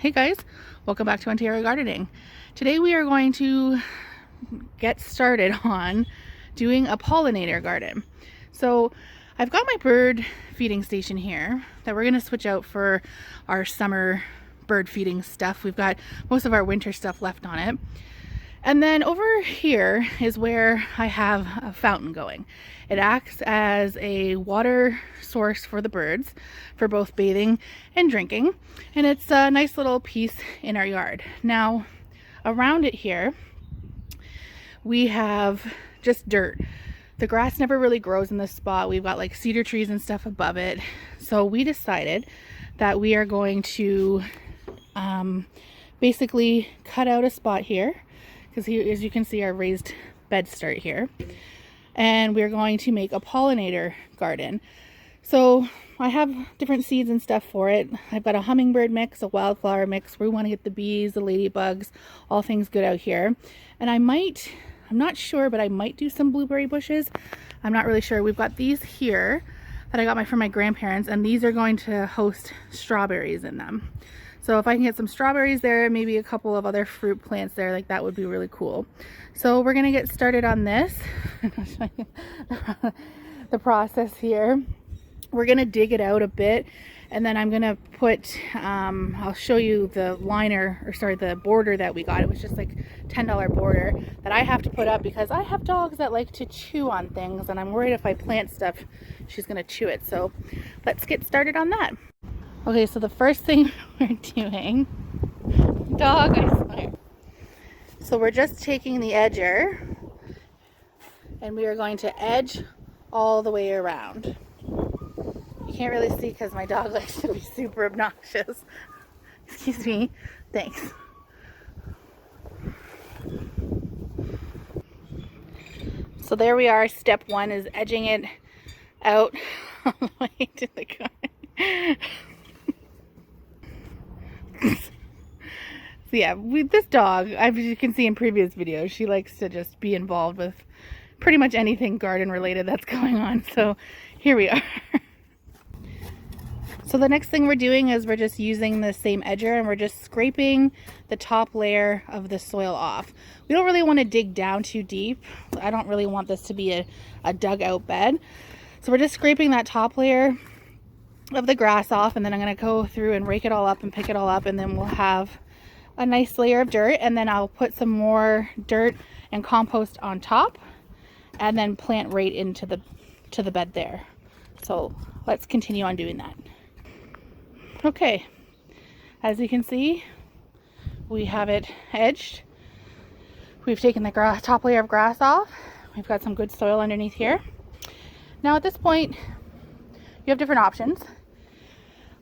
Hey guys, welcome back to Ontario Gardening. Today we are going to get started on doing a pollinator garden. So I've got my bird feeding station here that we're going to switch out for our summer bird feeding stuff. We've got most of our winter stuff left on it. And then over here is where I have a fountain going. It acts as a water source for the birds for both bathing and drinking. And it's a nice little piece in our yard. Now, around it here, we have just dirt. The grass never really grows in this spot. We've got like cedar trees and stuff above it. So we decided that we are going to basically cut out a spot here, because here, as you can see, our raised beds start here. And we're going to make a pollinator garden. So I have different seeds and stuff for it. I've got a hummingbird mix, a wildflower mix. We want to get the bees, the ladybugs, all things good out here. And I'm not sure, but I might do some blueberry bushes. I'm not really sure. We've got these here that I got from my grandparents, and these are going to host strawberries in them. So if I can get some strawberries there, maybe a couple of other fruit plants there, like that would be really cool. So we're gonna get started on this. I'll show you the process here. We're gonna dig it out a bit, and then I'm gonna put, I'll show you the liner, or sorry, the border that we got. It was just like $10 border that I have to put up because I have dogs that like to chew on things, and I'm worried if I plant stuff, she's gonna chew it. So let's get started on that. Okay, so the first thing we're doing, dog, I swear. So we're just taking the edger and we are going to edge all the way around. You can't really see because my dog likes to be super obnoxious. Excuse me. Thanks. So there we are. Step one is edging it out all the way to the garden. So yeah, this dog, as you can see in previous videos, she likes to just be involved with pretty much anything garden related that's going on. So here we are. So the next thing we're doing is we're just using the same edger and we're just scraping the top layer of the soil off. We don't really want to dig down too deep. I don't really want this to be a dug out bed. So we're just scraping that top layer of the grass off, and then I'm going to go through and rake it all up and pick it all up, and then we'll have a nice layer of dirt, and then I'll put some more dirt and compost on top and then plant right into the bed there. So let's continue on doing that. Okay, as you can see, we have it edged. We've taken the top layer of grass off. We've got some good soil underneath here. Now at this point, you have different options.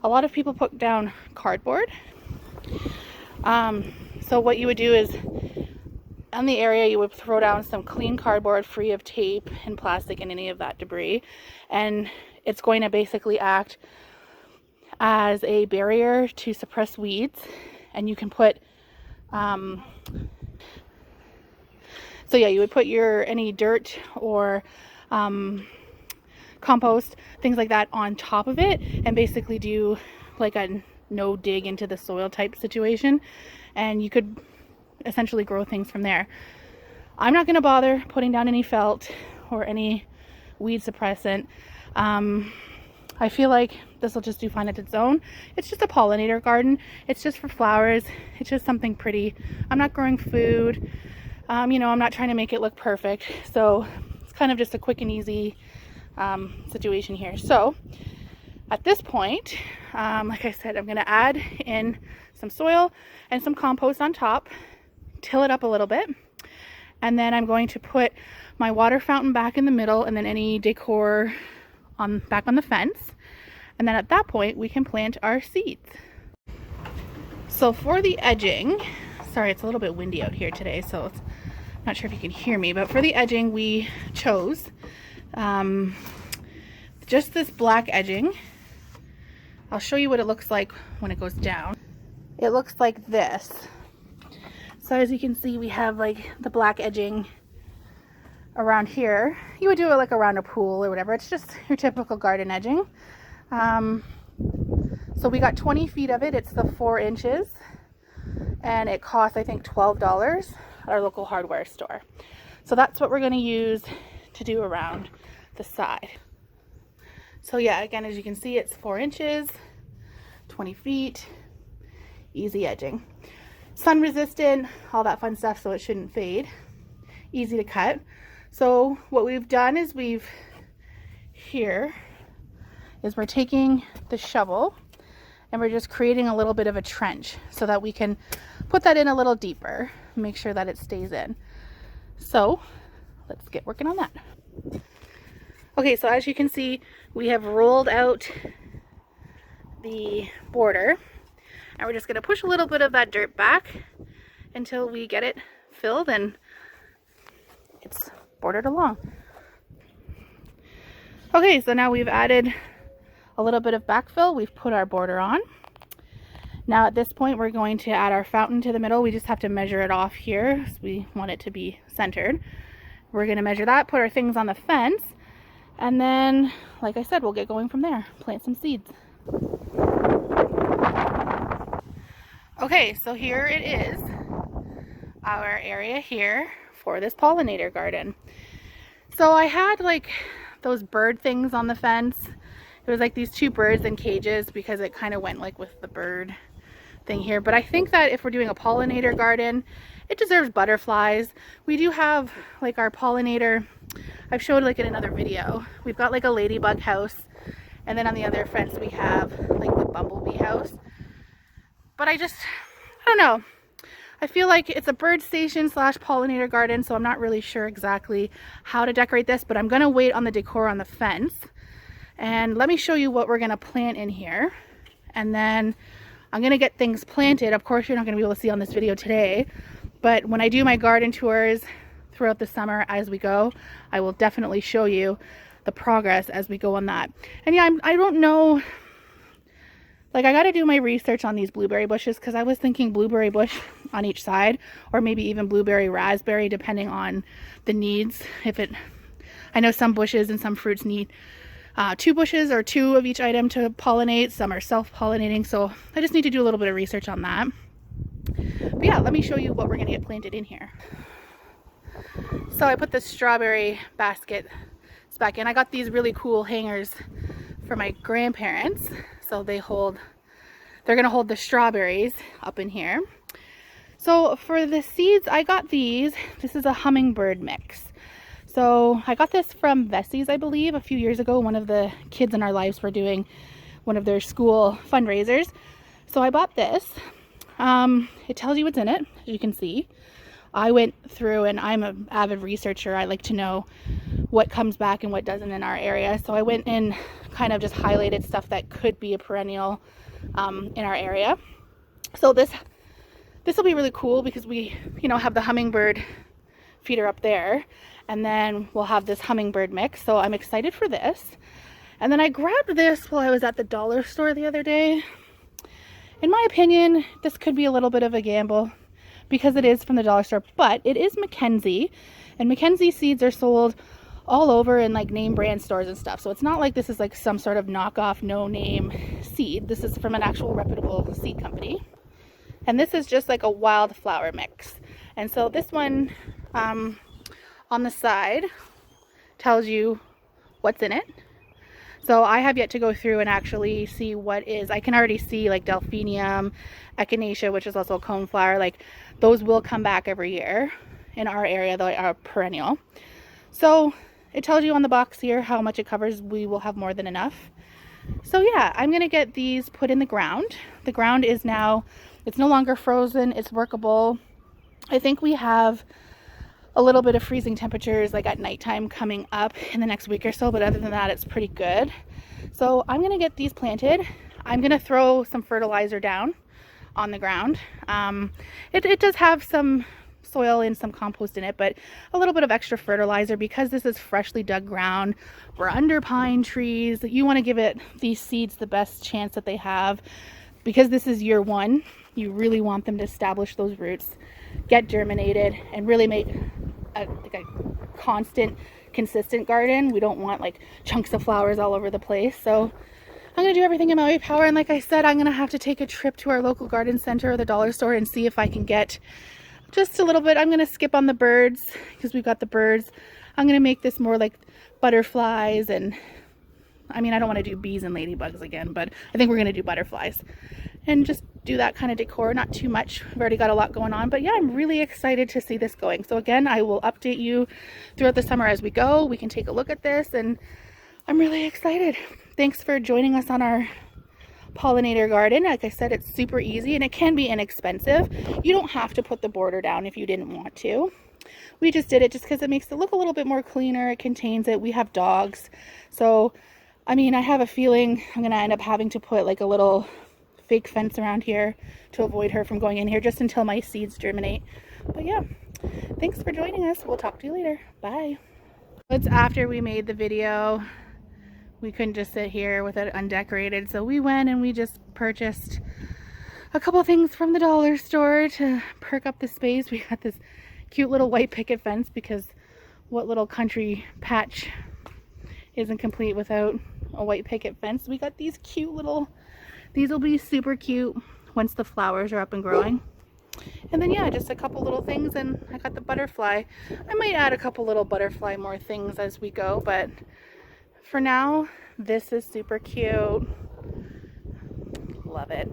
A lot of people put down cardboard. So what you would do is, on the area, you would throw down some clean cardboard free of tape and plastic and any of that debris. And it's going to basically act as a barrier to suppress weeds. And you can put, so yeah, you would put any dirt or compost, things like that on top of it, and basically do like a no dig into the soil type situation, and you could essentially grow things from there. I'm not going to bother putting down any felt or any weed suppressant. I feel like this will just do fine at its own. It's just a pollinator garden. It's just for flowers. It's just something pretty. I'm not growing food. I'm not trying to make it look perfect. So it's kind of just a quick and easy situation here. So at this point, like I said, I'm going to add in some soil and some compost on top, till it up a little bit, and then I'm going to put my water fountain back in the middle, and then any decor back on the fence, and then at that point we can plant our seeds. So for the edging, sorry, it's a little bit windy out here today, so I'm not sure if you can hear me, but for the edging we chose just this black edging. I'll show you what it looks like when it goes down. It looks like this. So as you can see, we have like the black edging around here. You would do it like around a pool or whatever. It's just your typical garden edging. So we got 20 feet of it. It's the 4 inches. and it costs, I think, $12 at our local hardware store. So that's what we're going to use to do around the side. So yeah, again, as you can see, it's 4 inches, 20 feet, easy edging. Sun resistant, all that fun stuff, so it shouldn't fade. Easy to cut. So what we've done is we're taking the shovel and we're just creating a little bit of a trench so that we can put that in a little deeper, make sure that it stays in. So let's get working on that. Okay, so as you can see, we have rolled out the border, and we're just going to push a little bit of that dirt back until we get it filled and it's bordered along. Okay, so now we've added a little bit of backfill. We've put our border on. Now at this point, we're going to add our fountain to the middle. We just have to measure it off here, so we want it to be centered. We're going to measure that, put our things on the fence, and then, like I said, we'll get going from there. Plant some seeds. Okay, so here it is, our area here for this pollinator garden. So I had like those bird things on the fence. It was like these 2 birds in cages because it kind of went like with the bird thing here. But I think that if we're doing a pollinator garden, it deserves butterflies. We do have like our pollinator, I've showed like in another video. We've got like a ladybug house, and then on the other fence we have like the bumblebee house. But I don't know. I feel like it's a bird station / pollinator garden, so I'm not really sure exactly how to decorate this, but I'm going to wait on the decor on the fence. And let me show you what we're going to plant in here. And then I'm going to get things planted. Of course, you're not going to be able to see on this video today, but when I do my garden tours throughout the summer as we go, I will definitely show you the progress as we go on that. And yeah, I don't know. Like, I got to do my research on these blueberry bushes, because I was thinking blueberry bush on each side, or maybe even blueberry raspberry, depending on the needs. I know some bushes and some fruits need 2 bushes or 2 of each item to pollinate. Some are self-pollinating, so I just need to do a little bit of research on that. But yeah, let me show you what we're going to get planted in here. So I put the strawberry baskets back in. I got these really cool hangers for my grandparents. So they're going to hold the strawberries up in here. So for the seeds, I got these. This is a hummingbird mix. So I got this from Vessie's, I believe, a few years ago. One of the kids in our lives were doing one of their school fundraisers. So I bought this. It tells you what's in it, as you can see. I went through, and I'm an avid researcher. I like to know what comes back and what doesn't in our area. So I went and kind of just highlighted stuff that could be a perennial in our area. So this will be really cool because we, have the hummingbird feeder up there, and then we'll have this hummingbird mix. So I'm excited for this. And then I grabbed this while I was at the dollar store the other day. In my opinion, this could be a little bit of a gamble because it is from the dollar store, but it is Mackenzie, and Mackenzie seeds are sold all over in like name brand stores and stuff. So it's not like this is like some sort of knockoff, no name seed. This is from an actual reputable seed company. And this is just like a wildflower mix. And so this one on the side tells you what's in it. So I have yet to go through and actually see what is. I can already see like delphinium, echinacea, which is also a coneflower. Like those will come back every year in our area. They are perennial. So it tells you on the box here how much it covers. We will have more than enough. So yeah, I'm going to get these put in the ground. The ground is now, it's no longer frozen. It's workable. I think we have a little bit of freezing temperatures like at nighttime coming up in the next week or so, but other than that, it's pretty good. So I'm going to get these planted. I'm going to throw some fertilizer down on the ground. It does have some soil and some compost in it, but a little bit of extra fertilizer because this is freshly dug ground. We're under pine trees. You want to give these seeds the best chance that they have, because this is year 1. You really want them to establish those roots, get germinated, and really make a constant, consistent garden. We don't want like chunks of flowers all over the place. So I'm going to do everything in my power, and like I said, I'm going to have to take a trip to our local garden center or the dollar store and see if I can get just a little bit. I'm going to skip on the birds because we've got the birds. I'm going to make this more like butterflies, and I mean, I don't want to do bees and ladybugs again, but I think we're going to do butterflies and just do that kind of decor. Not too much. We've already got a lot going on, but yeah, I'm really excited to see this going. So again, I will update you throughout the summer as we go. We can take a look at this, and I'm really excited. Thanks for joining us on our pollinator garden. Like I said, it's super easy and it can be inexpensive. You don't have to put the border down if you didn't want to. We just did it just because it makes it look a little bit more cleaner. It contains it. We have dogs. So, I mean, I have a feeling I'm going to end up having to put like a little fake fence around here to avoid her from going in here just until my seeds germinate. But yeah, thanks for joining us. We'll talk to you later. Bye. It's after we made the video. We couldn't just sit here with it undecorated, so we went and we just purchased a couple things from the dollar store to perk up the space. We got this cute little white picket fence because what little country patch isn't complete without a white picket fence? We got these cute little, these will be super cute once the flowers are up and growing. And then yeah, just a couple little things, and I got the butterfly. I might add a couple little butterfly more things as we go, but for now, this is super cute. Love it.